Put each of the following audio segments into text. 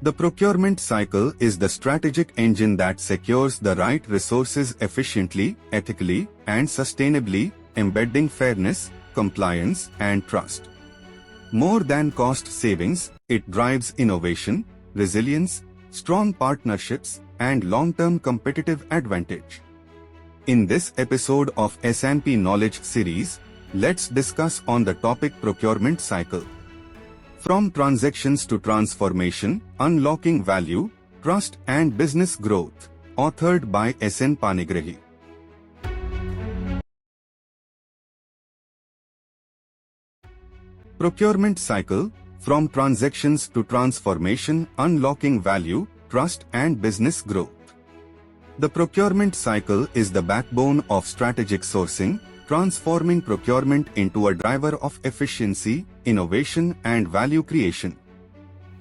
The procurement cycle is the strategic engine that secures the right resources efficiently, ethically, and sustainably, embedding fairness, compliance, and trust. More than cost savings, it drives innovation, resilience, strong partnerships, and long-term competitive advantage. In this episode of EssAnnPee Knowledge Series, let's discuss on the topic procurement cycle. From transactions to transformation, unlocking value, trust and business growth. Authored by Panigrahi. Procurement cycle, from transactions to transformation, unlocking value, trust and business growth. The procurement cycle is the backbone of strategic sourcing, transforming procurement into a driver of efficiency, innovation and value creation.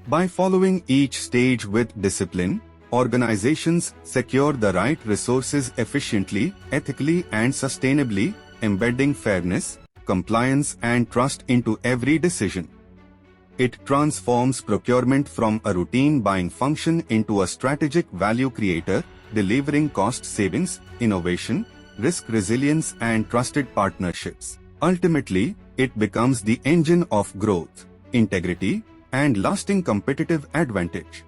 By following each stage with discipline, organizations secure the right resources efficiently, ethically and sustainably, embedding fairness, compliance and trust into every decision. It transforms procurement from a routine buying function into a strategic value creator, delivering cost savings, innovation, risk resilience and trusted partnerships. Ultimately, it becomes the engine of growth, integrity, and lasting competitive advantage.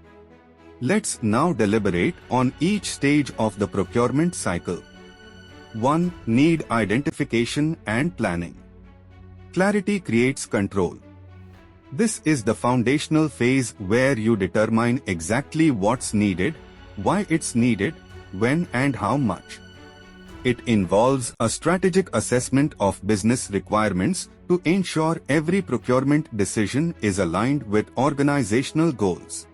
Let's now deliberate on each stage of the procurement cycle. 1. Need identification and planning. Clarity creates control. This is the foundational phase where you determine exactly what's needed, why it's needed, when and how much. It involves a strategic assessment of business requirements to ensure every procurement decision is aligned with organizational goals.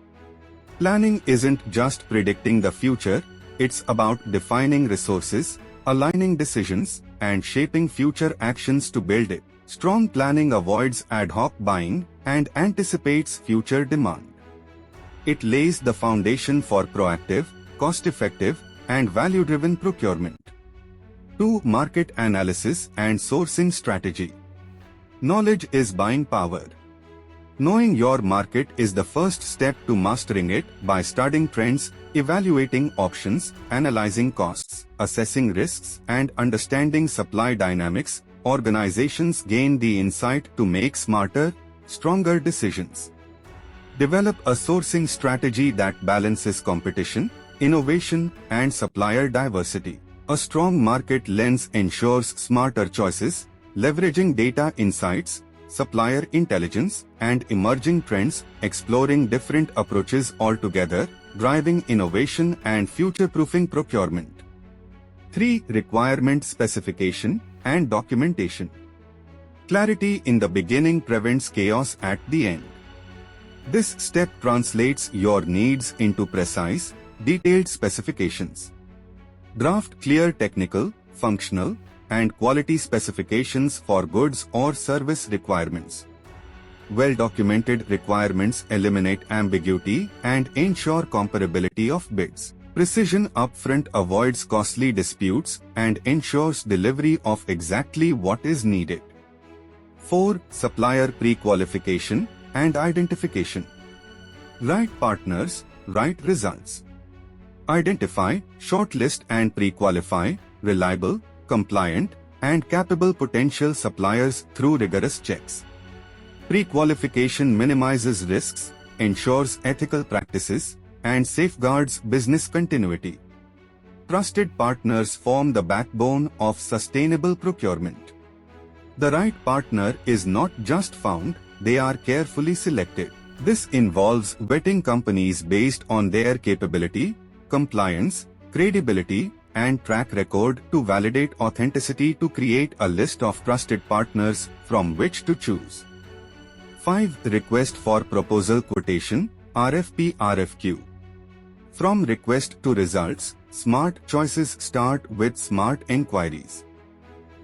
Planning isn't just predicting the future, it's about defining resources, aligning decisions, and shaping future actions to build it. Strong planning avoids ad hoc buying and anticipates future demand. It lays the foundation for proactive, cost-effective, and value-driven procurement. 2. Market analysis and sourcing strategy. Knowledge is buying power. Knowing your market is the first step to mastering it. By studying trends, evaluating options, analyzing costs, assessing risks, and understanding supply dynamics, organizations gain the insight to make smarter, stronger decisions. Develop a sourcing strategy that balances competition, innovation, and supplier diversity. A strong market lens ensures smarter choices, leveraging data insights, supplier intelligence, and emerging trends, exploring different approaches altogether, driving innovation and future-proofing procurement. 3. Requirement specification and documentation. Clarity in the beginning prevents chaos at the end. This step translates your needs into precise, detailed specifications. Draft clear technical, functional, and quality specifications for goods or service requirements. Well-documented requirements eliminate ambiguity and ensure comparability of bids. Precision upfront avoids costly disputes and ensures delivery of exactly what is needed. 4. Supplier pre-qualification and identification. Right partners, right results. Identify, shortlist and pre-qualify reliable, compliant, and capable potential suppliers through rigorous checks. Pre-qualification minimizes risks, ensures ethical practices, and safeguards business continuity. Trusted partners form the backbone of sustainable procurement. The right partner is not just found, they are carefully selected. This involves vetting companies based on their capability, compliance, credibility, and track record to validate authenticity to create a list of trusted partners from which to choose. 5. Request for proposal quotation, RFP/RFQ. From request to results, smart choices start with smart inquiries.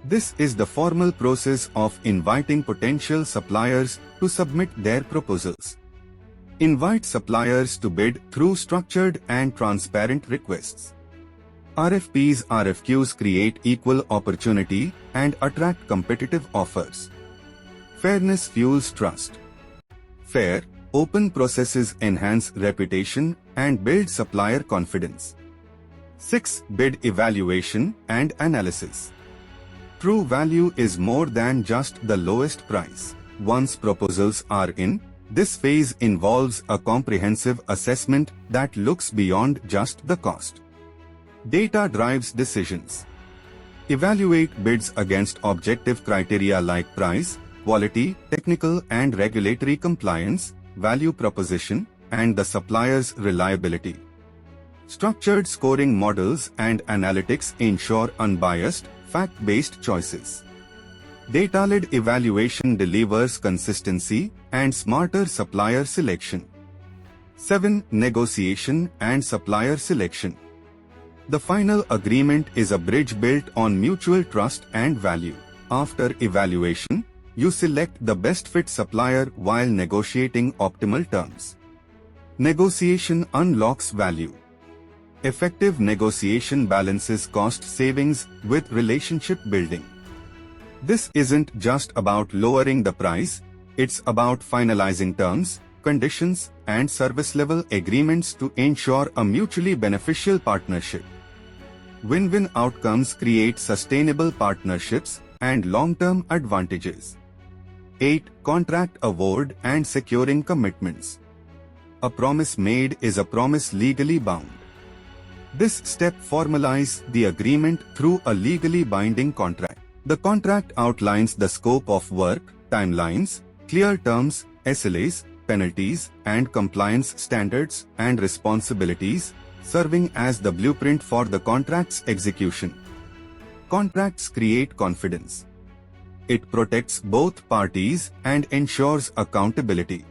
This is the formal process of inviting potential suppliers to submit their proposals. Invite suppliers to bid through structured and transparent requests. RFPs/RFQs create equal opportunity and attract competitive offers. Fairness fuels trust. Fair, Open processes enhance reputation and build supplier confidence. 6. Bid evaluation and analysis. True value is more than just the lowest price. Once proposals are in, this phase involves a comprehensive assessment that looks beyond just the cost. Data drives decisions. Evaluate bids against objective criteria like price, quality, technical and regulatory compliance, value proposition, and the supplier's reliability. Structured scoring models and analytics ensure unbiased, fact-based choices. Data-led evaluation delivers consistency and smarter supplier selection. 7. Negotiation and supplier selection. The final agreement is a bridge built on mutual trust and value. After evaluation, you select the best fit supplier while negotiating optimal terms. Negotiation unlocks value. Effective negotiation balances cost savings with relationship building. This isn't just about lowering the price, it's about finalizing terms, conditions, and service-level agreements to ensure a mutually beneficial partnership. Win-win outcomes create sustainable partnerships and long-term advantages. 8. Contract award and securing commitments. A promise made is a promise legally bound. This step formalizes the agreement through a legally binding contract. The contract outlines the scope of work, timelines, clear terms, SLAs, penalties, and compliance standards and responsibilities, serving as the blueprint for the contract's execution. Contracts create confidence. It protects both parties and ensures accountability.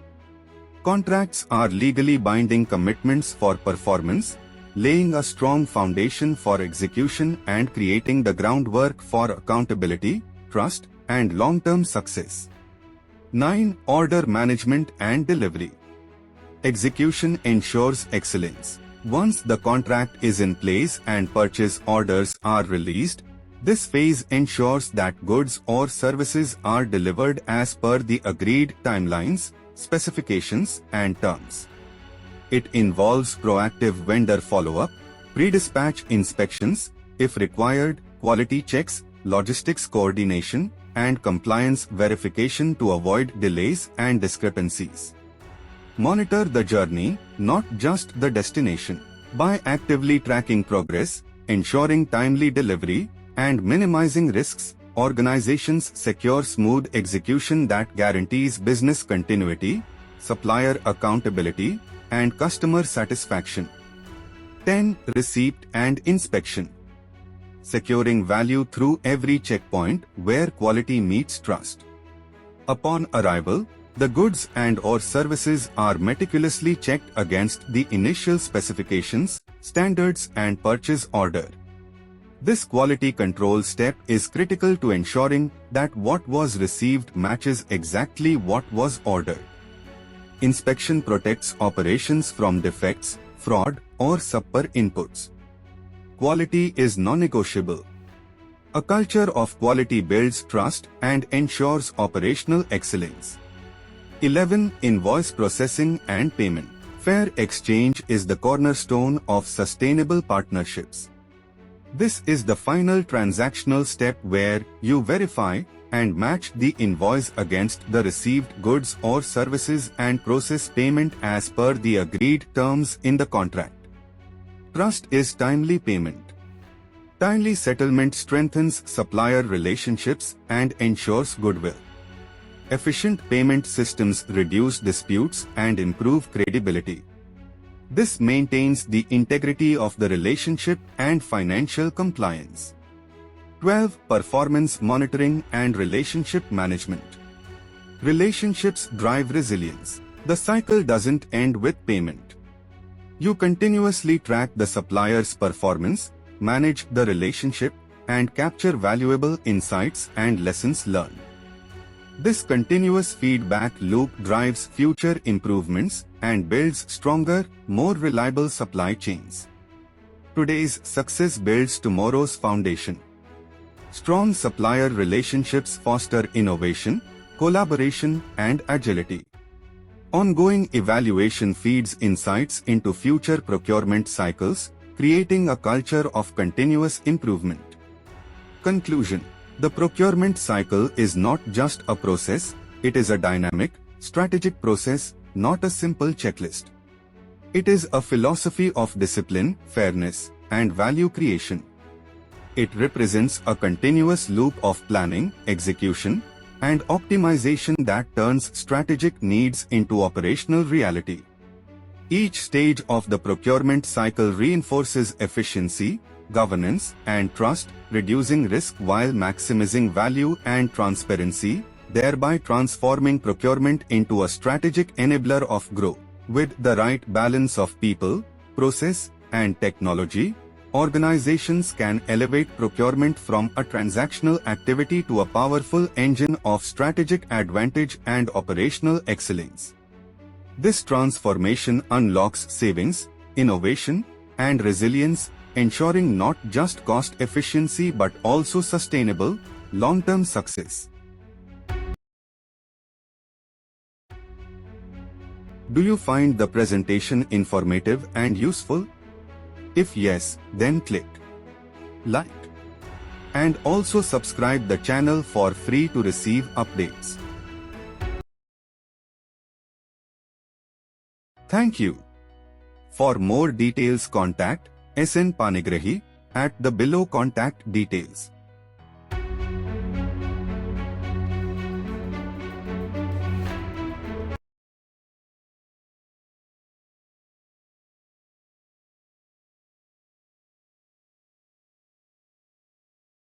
Contracts are legally binding commitments for performance, laying a strong foundation for execution and creating the groundwork for accountability, trust, and long-term success. 9. Order management and delivery. Execution ensures excellence. Once the contract is in place and purchase orders are released, this phase ensures that goods or services are delivered as per the agreed timelines, specifications, and terms. It involves proactive vendor follow-up, pre-dispatch inspections, if required, quality checks, logistics coordination, and compliance verification to avoid delays and discrepancies. Monitor the journey, not just the destination. By actively tracking progress, ensuring timely delivery, and minimizing risks, organizations secure smooth execution that guarantees business continuity, supplier accountability, and customer satisfaction. 10. Receipt and inspection. Securing value through every checkpoint where quality meets trust. Upon arrival, the goods and/or services are meticulously checked against the initial specifications, standards, and purchase order. This quality control step is critical to ensuring that what was received matches exactly what was ordered. Inspection protects operations from defects, fraud, or subpar inputs. Quality is non-negotiable. A culture of quality builds trust and ensures operational excellence. 11. Invoice processing and payment. Fair exchange is the cornerstone of sustainable partnerships. This is the final transactional step where you verify and match the invoice against the received goods or services and process payment as per the agreed terms in the contract. Trust is timely payment. Timely settlement strengthens supplier relationships and ensures goodwill. Efficient payment systems reduce disputes and improve credibility. This maintains the integrity of the relationship and financial compliance. 12. Performance monitoring and relationship management. Relationships drive resilience. The cycle doesn't end with payment. You continuously track the supplier's performance, manage the relationship, and capture valuable insights and lessons learned. This continuous feedback loop drives future improvements and builds stronger, more reliable supply chains. Today's success builds tomorrow's foundation. Strong supplier relationships foster innovation, collaboration, and agility. Ongoing evaluation feeds insights into future procurement cycles, creating a culture of continuous improvement. Conclusion: the procurement cycle is not just a process, it is a dynamic, strategic process, not a simple checklist. It is a philosophy of discipline, fairness, and value creation. It represents a continuous loop of planning, execution, and optimization that turns strategic needs into operational reality. Each stage of the procurement cycle reinforces efficiency, governance, and trust, reducing risk while maximizing value and transparency, thereby transforming procurement into a strategic enabler of growth. With the right balance of people, process, and technology, organizations can elevate procurement from a transactional activity to a powerful engine of strategic advantage and operational excellence. This transformation unlocks savings, innovation, and resilience, ensuring not just cost efficiency but also sustainable, long-term success. Do you find the presentation informative and useful? If yes, then click like and also subscribe the channel for free to receive updates. Thank you. For more details contact SN Panigrahi at the below contact details.